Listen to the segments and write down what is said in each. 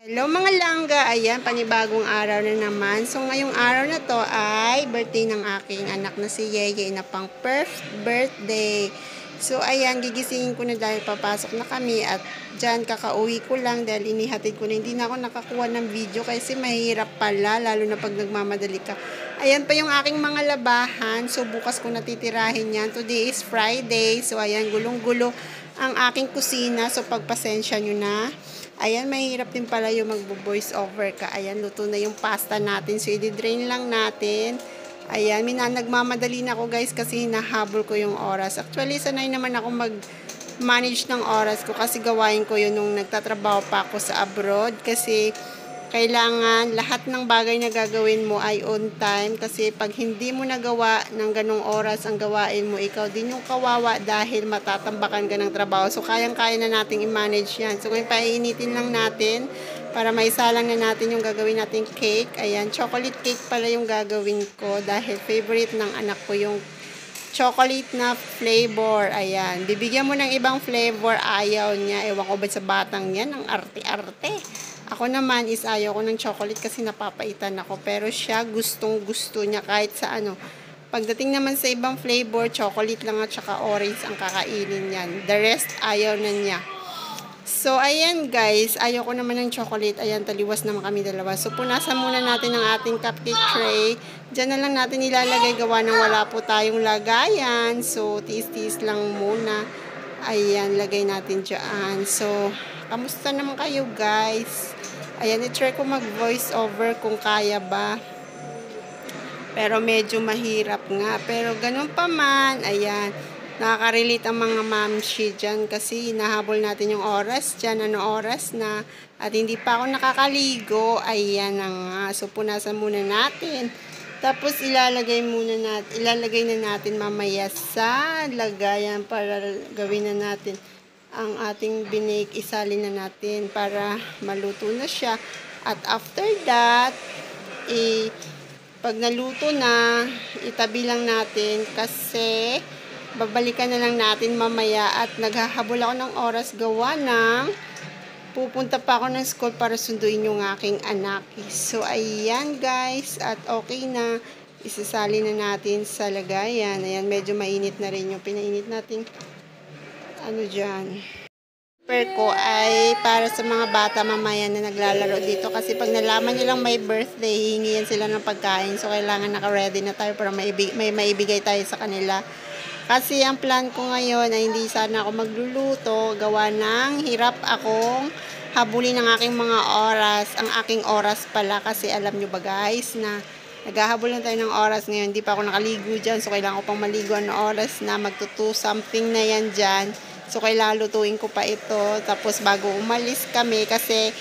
Hello mga langga, ayan, panibagong araw na naman. So ngayong araw na to ay birthday ng aking anak na si Yeye na pang first birthday. So ayan, gigisingin ko na dahil papasok na kami at dyan kakauwi ko lang dahil inihatid ko na hindi na ako nakakuha ng video kasi mahirap pala lalo na pag nagmamadali ka. Ayan pa yung aking mga labahan. So bukas ko natitirahin yan. Today is Friday. So ayan, gulong-gulo ang aking kusina. So pagpasensya nyo na. Ayan, mahirap din pala yung magbo-voice over ka. Ayan, luto na yung pasta natin. So, i-drain lang natin. Ayan, nagmamadali na ako guys kasi hinahabol ko yung oras. Actually, sanay naman ako mag-manage ng oras ko kasi gawain ko yun nung nagtatrabaho pa ako sa abroad. Kasi kailangan lahat ng bagay na gagawin mo ay on time kasi pag hindi mo nagawa ng ganong oras ang gawain mo, ikaw din yung kawawa dahil matatambakan ka ng trabaho. So, kayang-kaya na nating i-manage yan. So, ngayon painitin lang natin para maisalang na natin yung gagawin nating cake. Ayan, chocolate cake pala yung gagawin ko dahil favorite ng anak ko yung chocolate na flavor. Ayan, bibigyan mo ng ibang flavor, ayaw niya. Ewan ko ba sa batang yan, ang arte-arte. Ako naman is ayaw ko ng chocolate kasi napapaitan ako. Pero siya gustong gusto niya kahit sa ano. Pagdating naman sa ibang flavor, chocolate lang at saka orange ang kakainin niyan. The rest, ayaw na niya. So, ayan guys. Ayaw ko naman ng chocolate. Ayan, taliwas naman kami dalawa. So, punasan muna natin ang ating cupcake tray. Diyan na lang natin ilalagay gawa ng wala po tayong lagayan. So, tiis-tiis lang muna. Ayan, lagay natin dyan. So, kamusta naman kayo guys? Ayan, i-try ko mag-voice over kung kaya ba. Pero medyo mahirap nga. Pero ganun pa man, ayan, nakaka-relate ang mga mamshi dyan kasi nahabol natin yung oras dyan. Ano oras na? At hindi pa ako nakakaligo. Ayan na nga. So, punasan muna natin. Tapos, ilalagay na natin mamaya sa lagayan para gawin na natin ang ating binake, isalin na natin para maluto na siya. At after that, pag naluto na, itabi lang natin kasi babalikan na lang natin mamaya at naghahabol ako ng oras gawa ng pupunta pa ako ng school para sunduin yung aking anak. So, ayan guys, at okay na, isasali na natin sa lagayan. Ayan, medyo mainit na rin yung pinainit natin ano dyan. Super ko ay para sa mga bata mamaya na naglalaro dito kasi pag nalaman nilang may birthday, hingi yan sila ng pagkain. So, kailangan naka-ready na tayo para may maibigay tayo sa kanila. Kasi ang plan ko ngayon ay hindi sana ako magluluto. Gawa ng hirap akong habulin ng aking mga oras. Ang aking oras pala kasi alam nyo ba guys na naghahabol na tayo ng oras ngayon. Hindi pa ako nakaligo dyan. So, kailangan ko pang maligo ng oras na magtutu something na yan dyan. So, kailangan lutuin ko pa ito. Tapos, bago umalis kami, kasi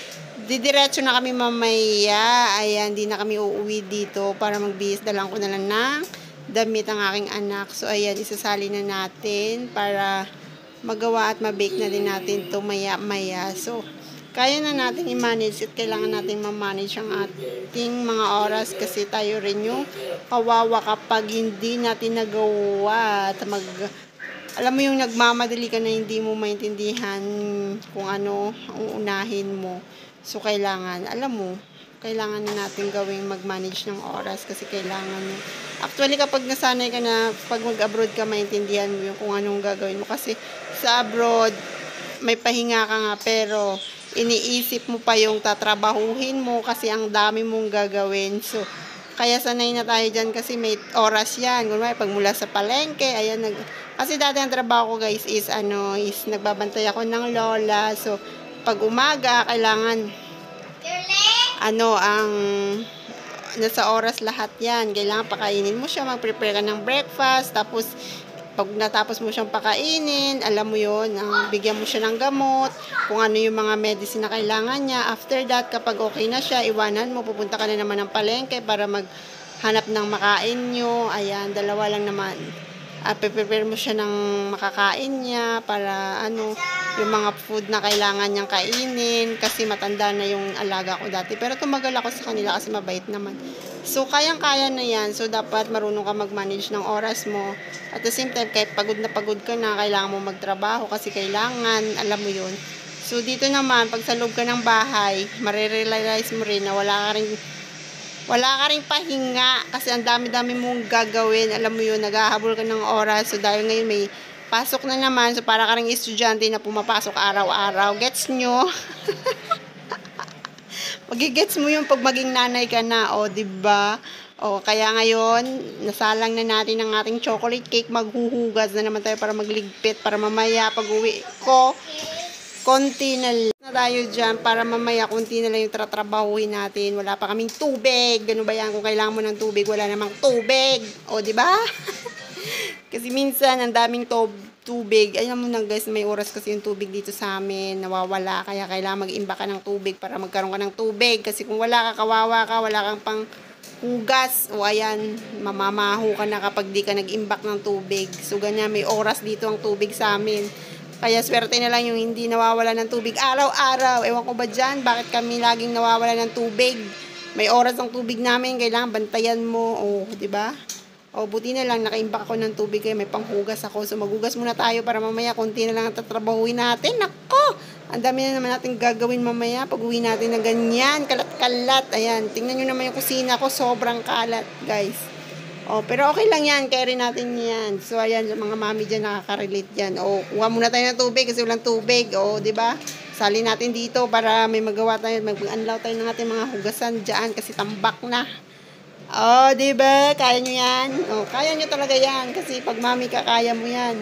didiretso na kami mamaya. Ayan, di na kami uuwi dito para magbihis. Dalang ko na lang ng damit ang aking anak. So, ayan, isasali na natin para magawa at mabake na din natin ito maya-maya. So, kaya na natin i-manage at kailangan natin ma-manage ang ating mga oras kasi tayo rin yung kawawa kapag hindi natin nagawa at alam mo yung nagmamadali ka na hindi mo maintindihan kung ano ang unahin mo. So, kailangan, alam mo, kailangan na natin gawing mag-manage ng oras kasi kailangan mo. Actually, kapag nasanay ka na, pag mag-abroad ka, maintindihan mo yung kung anong gagawin mo. Kasi sa abroad, may pahinga ka nga, pero iniisip mo pa yung tatrabahuhin mo kasi ang dami mong gagawin. So, kaya sanay na tayo dyan kasi may oras yan. Kunwari, pag mula sa palengke, ayan, kasi dati ang trabaho ko guys is nagbabantay ako ng lola. So, pag umaga, kailangan, nasa oras lahat yan. Kailangan pakainin mo siya, mag-prepare ka ng breakfast, tapos, pag natapos mo siyang pakainin, alam mo yun, bigyan mo siya ng gamot, kung ano yung mga medicine na kailangan niya. After that, kapag okay na siya, iwanan mo, pupunta ka na naman ng palengke para maghanap ng makain nyo. Ayan, dalawa lang naman. Prepare mo siya ng makakain niya para yung mga food na kailangan niyang kainin kasi matanda na yung alaga ko dati. Pero tumagal ako sa kanila kasi mabait naman. So, kayang-kaya na yan. So, dapat marunong ka mag-manage ng oras mo. At the same time, kahit pagod na pagod ka na, kailangan mo magtrabaho kasi kailangan, alam mo yun, So, dito naman, pag sa loob ka ng bahay, marirealize mo rin na wala ka ring pahinga kasi ang dami-dami mong gagawin. Alam mo yun, naghahabol ka ng oras. So, dahil ngayon may pasok na naman. So, para ka ring estudyante na pumapasok araw-araw. Gets nyo? Magigets mo yung pag maging nanay ka na, o, diba? O, kaya ngayon, nasalang na natin ang ating chocolate cake. Maghuhugas na naman tayo para magligpit. Para mamaya, pag uwi ko, konti na tayo dyan. Para mamaya, konti na lang yung tratrabahuin natin. Wala pa kaming tubig. Ganun ba yan? Kung kailangan mo ng tubig, wala namang tubig. O, diba? Kasi minsan, ang daming tubig. Alam mo na guys, may oras kasi yung tubig dito sa amin. Nawawala. Kaya kailangan mag-imba ka ng tubig para magkaroon ka ng tubig. Kasi kung wala ka, kawawa ka, wala kang pang hugas. O ayan, mamamaho ka na kapag di ka nag-imbak ng tubig. So ganyan, may oras dito ang tubig sa amin. Kaya swerte na lang yung hindi nawawala ng tubig araw-araw. Ewan ko ba dyan, bakit kami laging nawawala ng tubig? May oras ang tubig namin, kailangan bantayan mo. O, diba? O, buti na lang, nakaimbak ako ng tubig kaya may panghugas ako. So, maghugas muna tayo para mamaya konti na lang ang tatrabahuin natin. Nako! Ang dami na naman natin gagawin mamaya pag uwi natin na ganyan. Kalat-kalat. Ayan, tingnan nyo naman yung kusina ko. Sobrang kalat, guys. O, pero okay lang yan. Carry natin yan. So, ayan, yung mga mami dyan nakaka-relate yan. O, kuha muna tayo ng tubig kasi walang tubig. O, diba? Sali natin dito para may magawa tayo. Mag-unlaw tayo ng ating mga hugasan dyan kasi tambak na. Oh, diba? Kaya nyo yan? Oh, kaya nyo talaga yan. Kasi pag mami ka, kaya mo yan.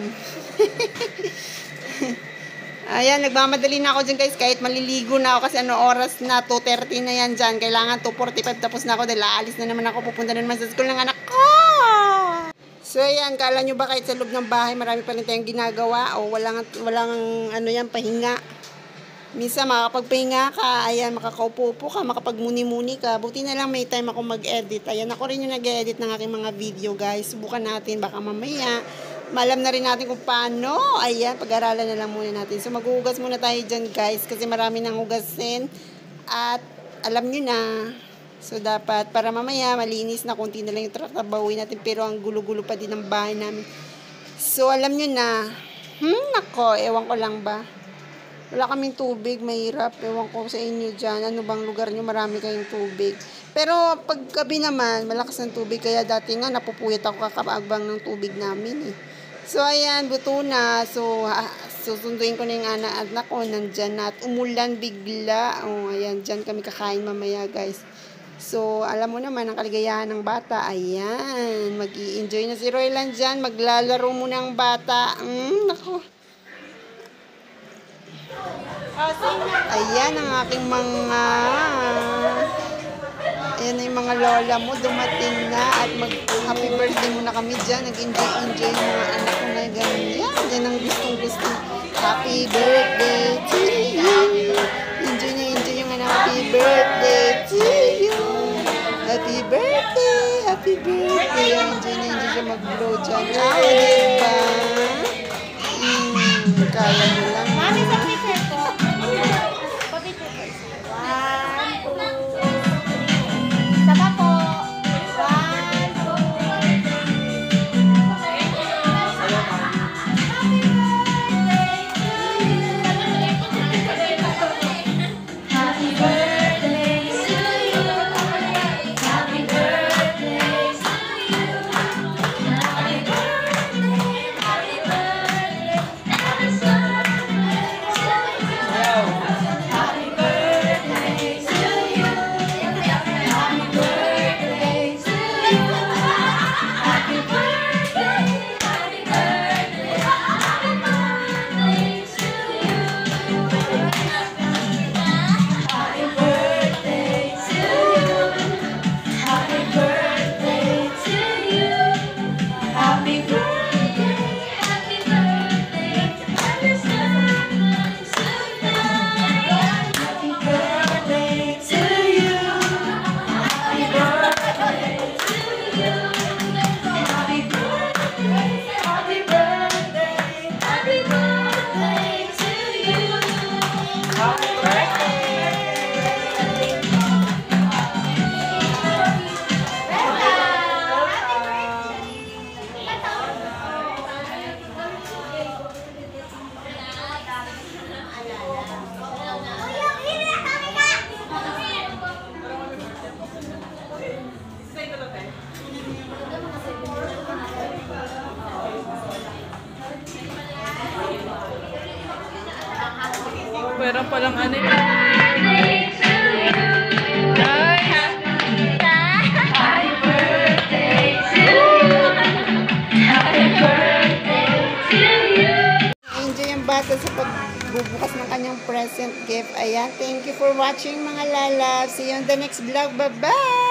Ayan, nagmamadali na ako dyan guys. Kahit maliligo na ako kasi ano oras na. 2:30 na yan dyan. Kailangan 2:45 tapos na ako dahil aalis na naman ako. Pupunta na naman sa school ng anak ko. So, ayan. Kala nyo ba kahit sa loob ng bahay marami pa rin tayong ginagawa? O walang ano yan, pahinga. Minsan makakapagpahinga ka, ayan, makakaupo-upo ka, makapagmuni-muni ka. Buti na lang may time ako mag-edit. Ayan, ako rin yung nag-edit ng aking mga video, guys. Subukan natin, baka mamaya. Malam na rin natin kung paano. Ayan, pag-aralan na lang muna natin. So, maghuhugas muna tayo dyan, guys, kasi marami nang hugasin. At, alam nyo na. So, dapat, para mamaya, malinis na, konti na lang yung tratabawin natin. Pero, ang gulo-gulo pa din ng bahay namin. So, alam nyo na. Nako, ewan ko lang ba. Wala kaming tubig, mahirap. Ewan ko sa inyo dyan. Ano bang lugar nyo marami kayong tubig? Pero pag gabi naman, malakas ng tubig. Kaya dati nga, napupuyat ako kakaagbang ng tubig namin eh. So, ayan, buto na. So, susunduin ko na yung anak ko. Nandyan na. At umulan bigla. Oh, ayan, dyan kami kakain mamaya, guys. So, alam mo naman, ang kaligayahan ng bata. Ayan, mag-i-enjoy na si Roylan dyan. Maglalaro muna ang bata. Nako. Ayan ang aking mga ayan na yung mga lola mo dumating na at mag happy birthday muna kami dyan. Nag-enjoy yung mga anak ko na ganyan. Yan ang gustong-gusto. Happy birthday to you. Enjoy yung anak. Happy birthday to you. Happy birthday. Happy birthday. Enjoy siya mag-blow dyan. Diba? Kaya mo lang. Mami, sa picture ko. Sama po. 1, 2. Happy birthday to you. Happy birthday to you. Happy birthday, happy birthday. Happy birthday to you. meron palang ano yun. Enjoy ang bata sa pagbubukas ng kanyang present gift. Ayan, thank you for watching mga lalabs. See you on the next vlog. Bye-bye!